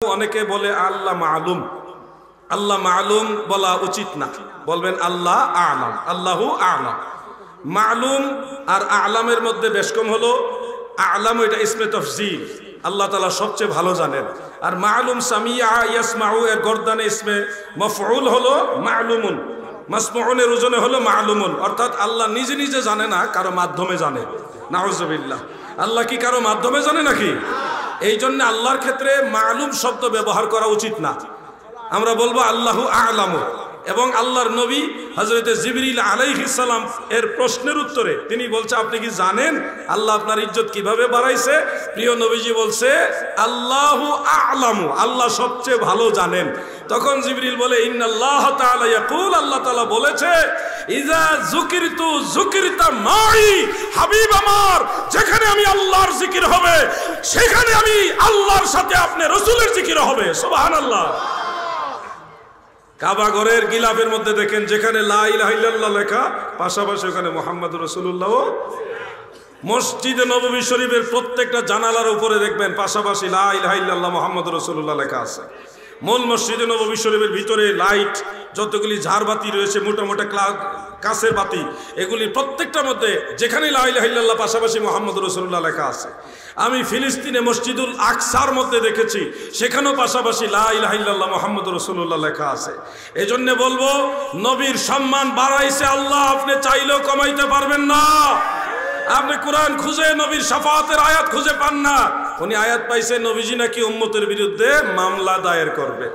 অনেকে বলে আল্লাহ মালুম, আল্লাহ মালুম বলা উচিত না, বলবেন আল্লাহ আলাম, আল্লাহু আলাম। মালুম আর আলামের মধ্যে বেশ কম হলো। আলাম এটা ইসমে তফজিল, আল্লাহ তাআলা সবচেয়ে ভালো জানেন। আর মালুম সামিয়া ইয়াসমাউ এর গর্দানে ইসমে মফউল হলো মালুমুন, মাসমউনের ওজনে হলো মালুমুন, অর্থাৎ আল্লাহ নিজে নিজে জানে না, কারো মাধ্যমে জানে। নাউজুবিল্লাহ, আল্লাহ কি কারো মাধ্যমে জানে নাকি? এই জন্য আল্লাহর ক্ষেত্রে মালুম শব্দ ব্যবহার করা উচিত না। আমরা বলবো আল্লাহু আ'লামু। এবং আল্লাহর নবী হযরত জিবরিল আলাইহিস সালাম এর প্রশ্নের উত্তরে তিনি বলছে, আপনি কি জানেন আল্লাহ আপনার ইজ্জত কিভাবে বাড়াইছে? প্রিয় নবীজি বলছে আল্লাহু আ'লামু, আল্লাহ সবচেয়ে ভালো জানেন। তখন জিবরিল বলে ইন্নাল্লাহ তাআলা ইয়াকুল, আল্লাহ তাআলা বলেছে ইযা যুকিরতু যুকিরতা মাই, হাবিব আমার যেখানে আমি আল্লাহর জিকির হবে সেখানে আমি আল্লাহর সাথে আপনি রাসূলের জিকির হবে। সুবহানাল্লাহ। কাবা ঘরের গিলাফের মধ্যে দেখেন যেখানে লা ইলাহা ইল্লাল্লাহ লেখা, পাশাপাশি ওখানে মুহাম্মাদুর রাসূলুল্লাহ। মসজিদে নববী শরীফের প্রত্যেকটা জানালার উপরে দেখবেন পাশাপাশি লা ইলাহা ইল্লাল্লাহ মুহাম্মাদুর রাসূলুল্লাহ লেখা আছে। মূল মসজিদে নববী শরীফের ভিতরে লাইট যতগুলি ঝাড়বাতি রয়েছে, মোটা মোটা কাঁচের বাতি, এগুলি প্রত্যেকটার মধ্যে যেখানে লা ইলাহা ইল্লাল্লাহ পাশাপাশি মুহাম্মাদুর রাসূলুল্লাহ লেখা আছে। আমি ফিলিস্তিনে মসজিদুল আকসার মধ্যে দেখেছি, সেখানেও পাশাপাশি লা ইলাহা ইল্লাল্লাহ মুহাম্মাদুর রাসূলুল্লাহ লেখা আছে। এজন্য বলবো নবীর সম্মান বাড়াইছে আল্লাহ, আপনি চাইলেও কমাইতে পারবেন না। আপনি কোরআন খুঁজে নবীর শাফাআতের আয়াত খুঁজে পান না। উনি আয়াত পাইছে নবীজি নাকি উম্মতের বিরুদ্ধে মামলা দায়ের করবে,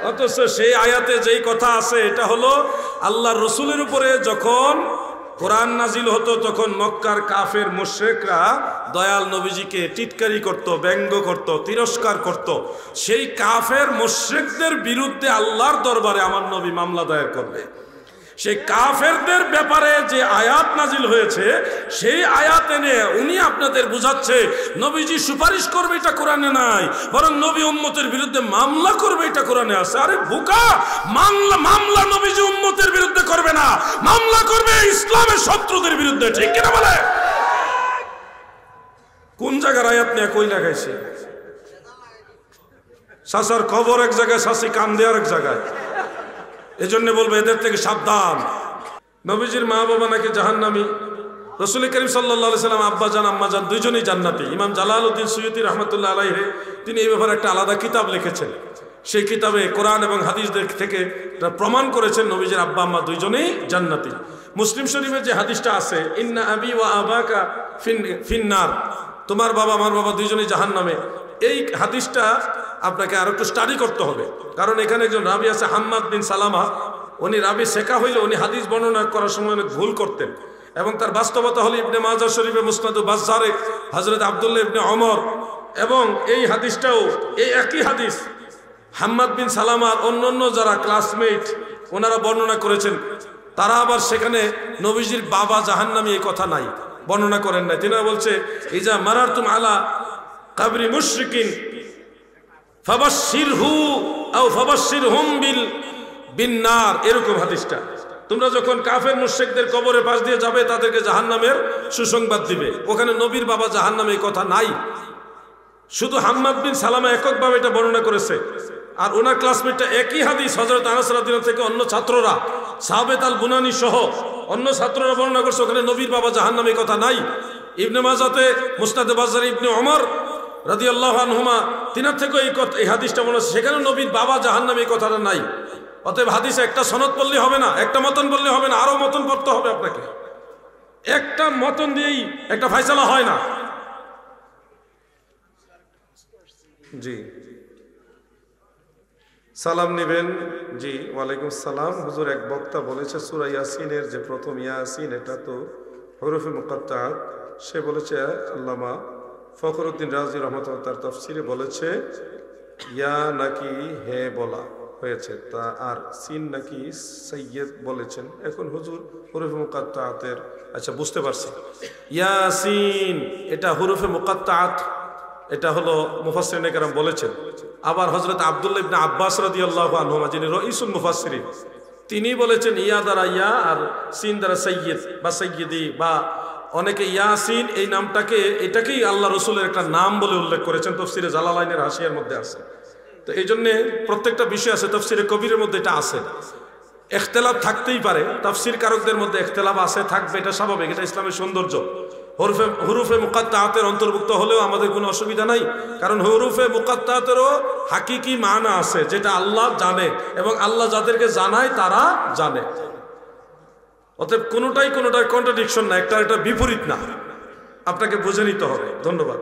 অথচ সেই আয়াতে যেই কথা আছে এটা হলো আল্লাহর রাসূলের উপরে যখন কোরআন নাজিল হতো তখন মক্কার কাফের মুশরিকরা দয়াল নবীজিকে টিটকারি করত, ব্যঙ্গ করত, তিরস্কার করত। সেই কাফের মুশরিকদের বিরুদ্ধে আল্লাহর দরবারে আমার নবী মামলা দায়ের করবে। সেই কাফেরদের ব্যাপারে যে আয়াত নাজিল হয়েছে সেই আয়াত এনে উনি আপনাদের বুঝাচ্ছে নবীজি সুপারিশ করবে এটা কোরআনে নাই, বরং নবী উম্মতের বিরুদ্ধে মামলা করবে এটা কোরআনে আছে। আরে বোকা, মামলা নবীজি উম্মতের বিরুদ্ধে করবে না, মামলা করবে ইসলামের শত্রুদের বিরুদ্ধে। ঠিক কিনা বলে? কোন জায়গার আয়াত নিয়ে কই লাগাইছে? শাসার খবর এক জায়গায়, শাসি কান দেওয়ার এক জায়গায়। এজন্য বলবো এদের থেকে সাবধান। নবীজির মা বাবা নাকি জাহান্নামী। রাসূল করিম সাল্লাল্লাহু আলাইহি সাল্লাম আব্বা জান আম্মা জান দুইজনই জান্নাতি। ইমাম জালালউদ্দিন সুয়ুতী রাহমাতুল্লাহ আলাইহি তিনি এই ব্যাপারে একটা আলাদা কিতাব লিখেছেন। সেই কিতাবে কোরআন এবং হাদিসদের থেকে প্রমাণ করেছেন নবীজির আব্বা আম্মা দুইজনেই জান্নাতি। মুসলিম শরীফের যে হাদিসটা আছে ইন্না আবি ওয়া আবাকা ফিন্নার, তোমার বাবা আমার বাবা দুইজনেই জাহান্নামে, এই হাদিসটা আপনাকে আরো একটু স্টাডি করতে হবে। কারণ এখানে একজন রাবি আছে হাম্মাদ বিন সালামা, উনি রাবি শেখা হইলে উনি হাদিস বর্ণনা করার সময় অনেক ভুল করতেন। এবং তার বাস্তবতা হলো ইবনে মাজাহ শরীফে মুসনাদু বাজ্জারে হযরত আব্দুল্লাহ ইবনে ওমর, এবং এই হাদিসটাও এই একই হাদিস হাম্মাদ বিন সালামার অন্যান্য যারা ক্লাসমেট ওনারা বর্ণনা করেছেন, তারা আবার সেখানে নবীজির বাবা জাহান্নামী এই কথা নাই, বর্ণনা করেন নাই। তিনারা বলছে ইজা মারারতুম আলা কাবরি মুশরিকিন ফাবাশশিরহু আও ফাবাশশিরহুম বিন্নার, এরকম হাদিসটা। তোমরা যখন কাফের মুশরিকদের কবরের পাশ দিয়ে যাবে তাদেরকে জাহান্নামের সুসংবাদ দিবে। ওখানে নবীর বাবা জাহান্নামে এই কথা নাই, শুধু হাম্মাদ বিন সালামা এককভাবে এটা বর্ণনা করেছে। আর ওনার ক্লাসমেটটা একই হাদিস হযরত আনাস রাদিয়াল্লাহু থেকে অন্য ছাত্ররা সাহাবেত আল বুনানি সহ অন্য ছাত্ররা বর্ণনা করছে, ওখানে নবীর বাবা জাহান্নামে এই কথা নাই। ইবনে মাজাতে মুসনাদে বাজ্জার ইবনে ওমর রাদিয়াল্লাহু আনহুমা তিনার থেকে এই হাদিসটা মনে হচ্ছে, সেখানে নবীর বাবা জাহান্নামে এই কথাটা নাই। অতএব হাদিসে একটা সনদ বললে হবে না, একটা মতন বললে হবে না, আরো মতন পড়তে হবে আপনাকে। একটা মতন দিয়েই একটা ফয়সালা হয় না। জি, সালাম নেবেন। জি, ওয়ালাইকুম সালাম। হুজুর, এক বক্তা বলেছে সূরা ইয়াসিনের যে প্রথম ইয়াসিন এটা তো হরফে মুকাত্তাআত, সে বলেছে আল্লামা ফখরুদ্দিন রাজি রহমাতুল্লাহ তার তাফসিরে বলেছে ইয়া নাকি হে বলা হয়েছে, তা আর সিন নাকি সাইয়্যেদ বলেছেন। এখন হুজুর হুরুফে মুকাত্তাআতের, আচ্ছা বুঝতে পারছি, ইয়াসিন এটা হুরুফে মুকাত্তাআত, এটা হলো মুফাসসিরিনে কেরাম বলেছেন। আবার হযরত আব্দুল্লাহ ইবনে আব্বাস রাদিয়াল্লাহু আনহুমা যিনি রাইসুল মুফাসসিরিন তিনি বলেছেন ইয়া দ্বারা ইয়া আর সিন দ্বারা সাইয়্যেদ বা সাইয়্যিদি বা অনেকে ইয়াসিন এই নামটাকে এটাকেই আল্লাহ রসুলের একটা নাম বলে উল্লেখ করেছেন, তফসিরে জালালাইনের হাসিয়ার মধ্যে আছে। তো এই জন্যে প্রত্যেকটা বিষয় আছে, তফসিরে কবিরের মধ্যে এটা আছে। এখতেলাফ থাকতেই পারে, তাফসির কারকদের মধ্যে এখতেলাফ আছে, থাকবে, এটা স্বাভাবিক, এটা ইসলামের সৌন্দর্য। হুরুফে মুকাত্তাআতের অন্তর্ভুক্ত হলেও আমাদের কোনো অসুবিধা নাই, কারণ হুরুফে মুকাত্তাআতেরও হাকিকি মানা আছে যেটা আল্লাহ জানে, এবং আল্লাহ যাদেরকে জানায় তারা জানে। অতএব কোনোটার কন্ট্রাডিকশন না, একটা বিপরীত না, আপনাকে বুঝে নিতে হবে। ধন্যবাদ।